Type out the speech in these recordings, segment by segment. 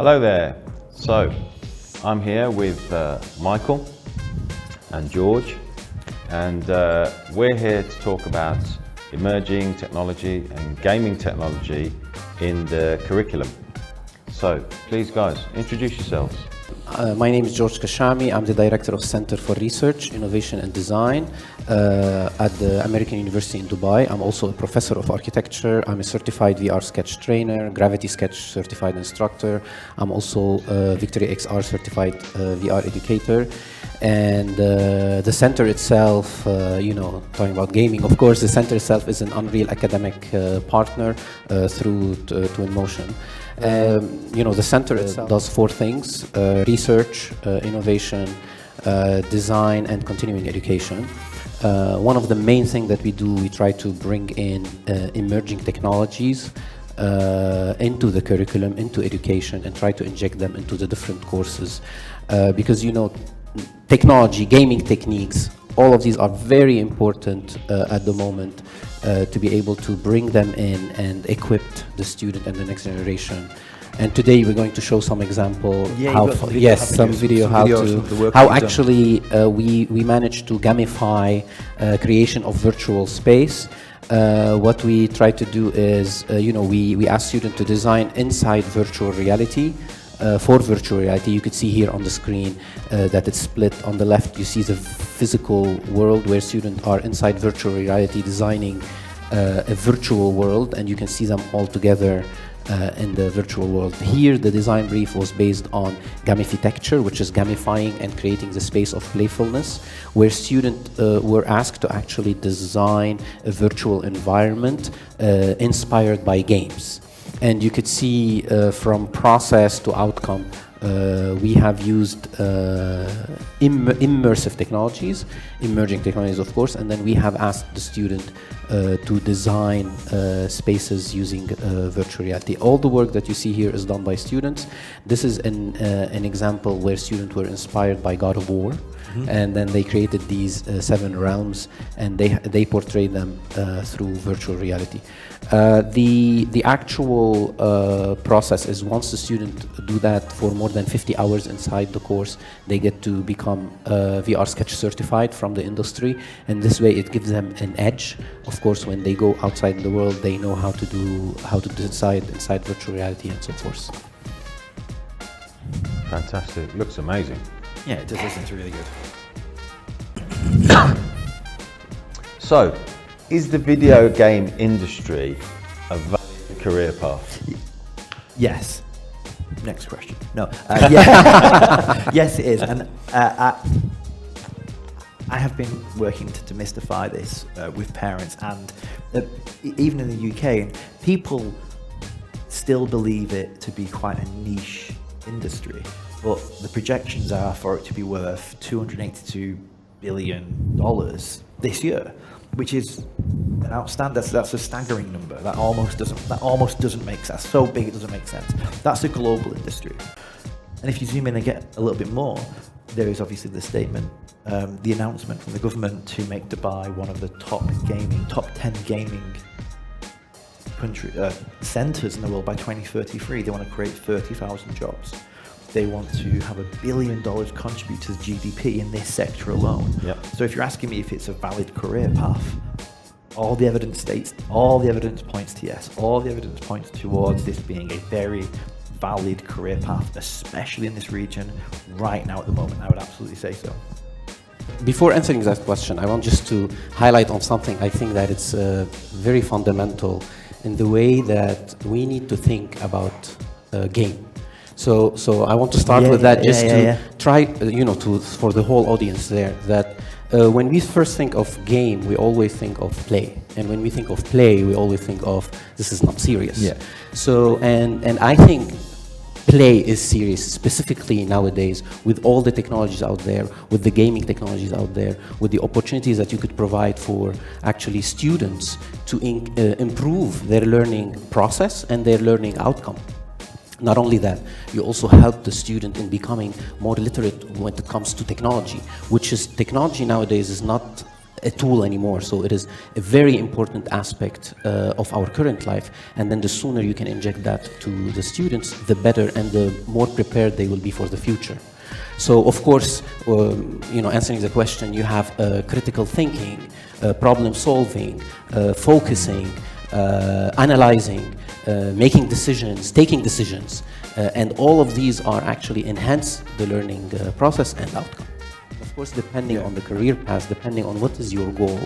Hello there. So, I'm here with Michael and George, and we're here to talk about emerging technology and gaming technology in the curriculum. So, please guys, introduce yourselves. My name is George Kachaamy. I'm the Director of Center for Research, Innovation and Design at the American University in Dubai. I'm also a Professor of Architecture. I'm a certified VR sketch trainer, Gravity Sketch certified instructor. I'm also a Victory XR certified VR educator. And the center itself, talking about gaming, of course, the center itself is an Unreal academic partner through Twinmotion. The center itself does four things: research, innovation, design, and continuing education. One of the main things that we do, we try to bring in emerging technologies into the curriculum, into education, and try to inject them into the different courses. Because, technology, gaming techniques, all of these are very important at the moment to be able to bring them in and equip the student and the next generation. And today we're going to show some example, how actually we managed to gamify creation of virtual space. What we try to do is, we ask students to design inside virtual reality. For virtual reality, you could see here on the screen that it's split. On the left, you see the physical world where students are inside virtual reality designing a virtual world, and you can see them all together in the virtual world. Here, the design brief was based on gamification, which is gamifying and creating the space of playfulness, where students were asked to actually design a virtual environment inspired by games. And you could see from process to outcome, we have used immersive technologies, emerging technologies, of course, and then we have asked the student to design spaces using virtual reality. All the work that you see here is done by students. This is an example where students were inspired by God of War. And then they created these 7 realms, and they portrayed them through virtual reality. The actual process is, once the student do that for more than 50 hours inside the course, they get to become VR sketch certified from the industry, and this way it gives them an edge. Of course, when they go outside in the world, they know how to decide inside virtual reality and so forth. Fantastic, looks amazing. Yeah, it does. It's really good. So, is the video game industry a valid career path? Yes. Next question. No. Yeah. Yes, it is. And I have been working to demystify this with parents, and even in the UK, people still believe it to be quite a niche industry. But the projections are for it to be worth $282 billion this year, which is an outstanding. That's a staggering number. That almost doesn't make sense. So big it doesn't make sense. That's a global industry. And if you zoom in and get a little bit more, there is obviously the statement, the announcement from the government to make Dubai one of the top 10 gaming country centers in the world by 2033. They want to create 30,000 jobs. They want to have $1 billion contribute to the GDP in this sector alone. Yep. So if you're asking me if it's a valid career path, all the evidence points to yes. All the evidence points towards this being a very valid career path, especially in this region right now at the moment. I would absolutely say so. Before answering that question, I want just to highlight on something I think that it's very fundamental in the way that we need to think about game. So I want to start with that, try, for the whole audience there, that when we first think of game, we always think of play. And when we think of play, we always think of, this is not serious. Yeah. So, and I think play is serious, specifically nowadays, with all the technologies out there, with the gaming technologies out there, with the opportunities that you could provide for actually students to improve their learning process and their learning outcome. Not only that, you also help the student in becoming more literate when it comes to technology, which is technology nowadays is not a tool anymore. So it is a very important aspect of our current life. And then the sooner you can inject that to the students, the better and the more prepared they will be for the future. So of course, answering the question, you have critical thinking, problem solving, focusing, analyzing, making decisions, taking decisions, and all of these are actually enhance the learning process and outcome. Of course, depending on the career path, depending on what is your goal.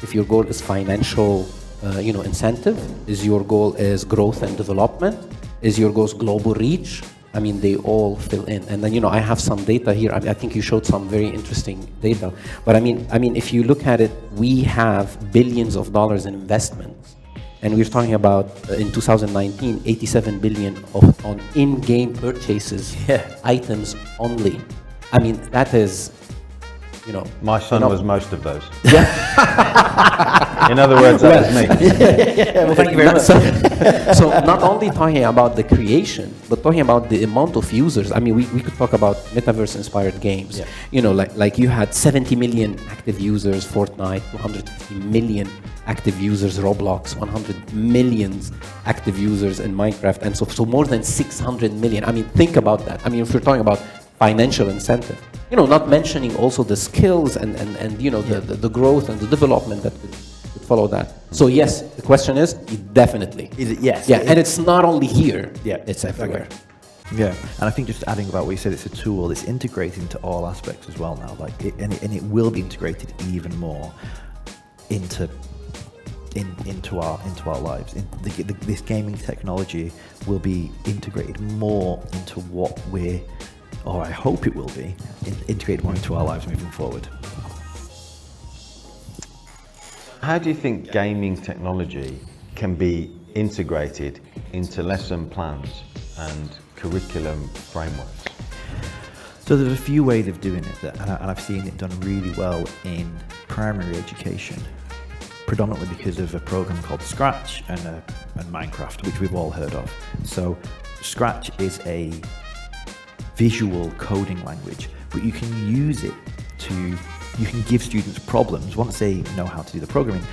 If your goal is financial, incentive, is your goal is growth and development, is your goal global reach? I mean, they all fill in. And then, I have some data here. I think you showed some very interesting data. But I mean, if you look at it, we have billions of dollars in investments. And we're talking about, in 2019, 87 billion on in-game purchases, items only. I mean, that is, My son was most of those. In other words, that was me. Well, thank you very much. So not only talking about the creation, but talking about the amount of users. I mean, we could talk about metaverse-inspired games. Like you had 70 million active users Fortnite, 250 million active users Roblox, 100 million active users in Minecraft, and so more than 600 million. I mean, think about that. I mean, if you're talking about financial incentive, not mentioning also the skills and the growth and the development that could follow that. So yes, the question is definitely. Is it? Yes. Yeah, and it's not only here. Yeah, it's everywhere. Okay. Yeah, and I think just adding about what you said, it's a tool. It's integrated into all aspects as well now. And it will be integrated even more into our lives. This gaming technology will be integrated more into what or I hope it will be integrated more into our lives moving forward. How do you think gaming technology can be integrated into lesson plans and curriculum frameworks? So there's a few ways of doing it, and I've seen it done really well in primary education, predominantly because of a program called Scratch and Minecraft, which we've all heard of. So Scratch is a visual coding language, but you can use it you can give students problems once they know how to do the programming,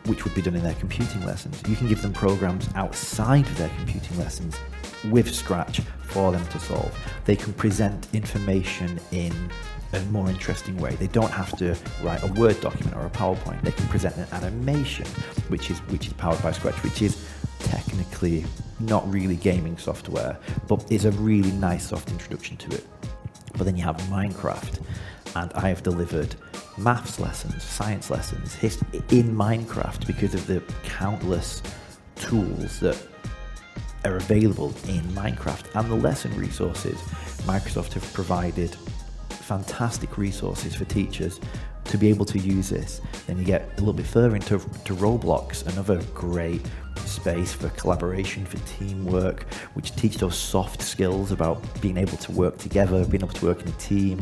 which would be done in their computing lessons. You can give them programs outside of their computing lessons with Scratch for them to solve. They can present information in a more interesting way. They don't have to write a Word document or a PowerPoint. They can present an animation, which is powered by Scratch, which is technically not really gaming software, but is a really nice soft introduction to it. But then you have Minecraft, and I have delivered maths lessons, science lessons in Minecraft because of the countless tools that are available in Minecraft and the lesson resources. Microsoft have provided fantastic resources for teachers to be able to use this. Then you get a little bit further into Roblox, another great space for collaboration, for teamwork, which teach those soft skills about being able to work together, being able to work in a team.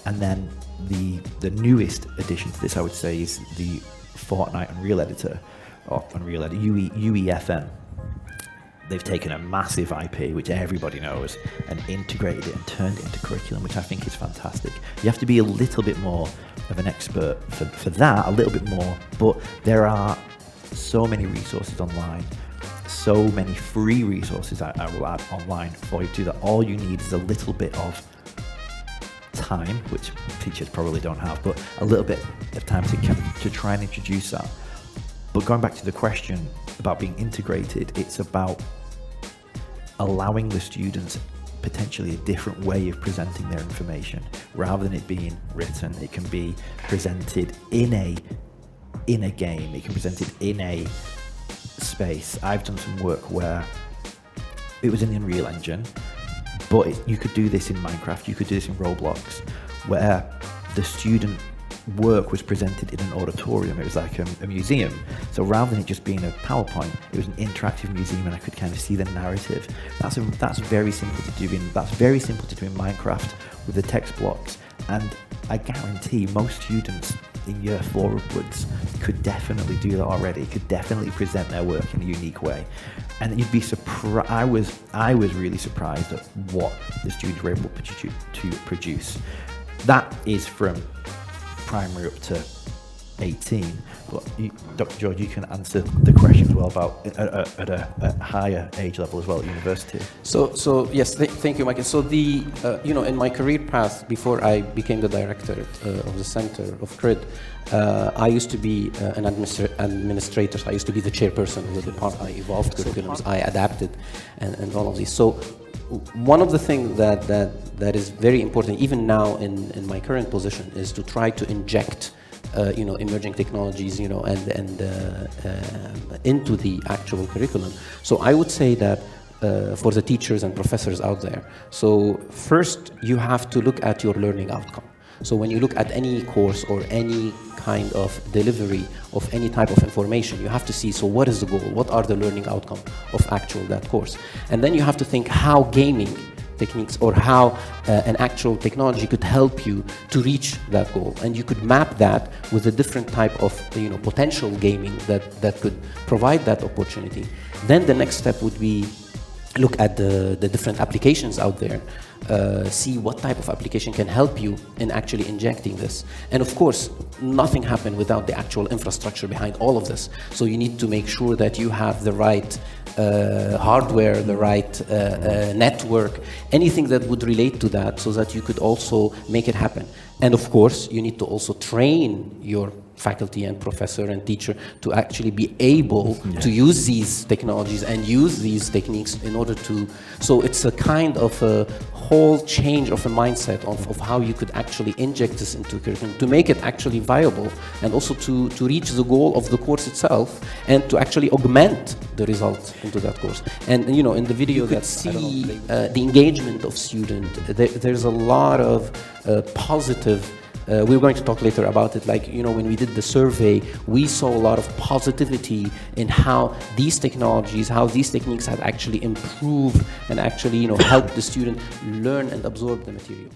And then the newest addition to this, I would say, is the Fortnite Unreal Editor, or Unreal Editor, UEFN. They've taken a massive IP, which everybody knows, and integrated it and turned it into curriculum, which I think is fantastic. You have to be a little bit more of an expert for that, a little bit more, but there are so many resources online, so many free resources I will add online for you to do that. All you need is a little bit of time, which teachers probably don't have, but a little bit of time to try and introduce that. But going back to the question about being integrated, it's about allowing the students potentially a different way of presenting their information. Rather than it being written, it can be presented in a game, it can be presented in a space. I've done some work where it was in the Unreal Engine, but you could do this in Minecraft, you could do this in Roblox, where the student work was presented in an auditorium. It was like a museum. So rather than it just being a PowerPoint, it was an interactive museum, and I could kind of see the narrative. That's very simple to do in Minecraft with the text blocks, and I guarantee most students in year 4 upwards could definitely do that already, could definitely present their work in a unique way. And you'd be surprised. I was really surprised at what the students were able to produce. That is from primary up to 18. But Dr. George, you can answer the question as well about at a higher age level as well at university. So yes, thank you, Michael. So in my career path, before I became the director of the Center of CRID, I used to be an administrator. I used to be the chairperson of the department. I evolved curriculums, I adapted, and all of these. So one of the things that is very important, even now in my current position, is to try to inject emerging technologies, into the actual curriculum. So I would say that for the teachers and professors out there, so first you have to look at your learning outcome. So when you look at any course or any kind of delivery of any type of information, you have to see, so what is the goal? What are the learning outcome of actual that course? And then you have to think how gaming techniques or how an actual technology could help you to reach that goal. And you could map that with a different type of potential gaming that could provide that opportunity. Then the next step would be look at the different applications out there, see what type of application can help you in actually injecting this. And of course, nothing happened without the actual infrastructure behind all of this. So you need to make sure that you have the right hardware, the right network, anything that would relate to that so that you could also make it happen. And of course, you need to also train your faculty and professor and teacher to actually be able to use these technologies and use these techniques in order to, so it's a kind of a whole change of a mindset of how you could actually inject this into curriculum to make it actually viable, and also to reach the goal of the course itself and to actually augment the result into that course. And in the video you could see the engagement of students. There's a lot of positive. We're going to talk later about it. Like, when we did the survey, we saw a lot of positivity in how these technologies, how these techniques have actually improved and actually, helped the student learn and absorb the material.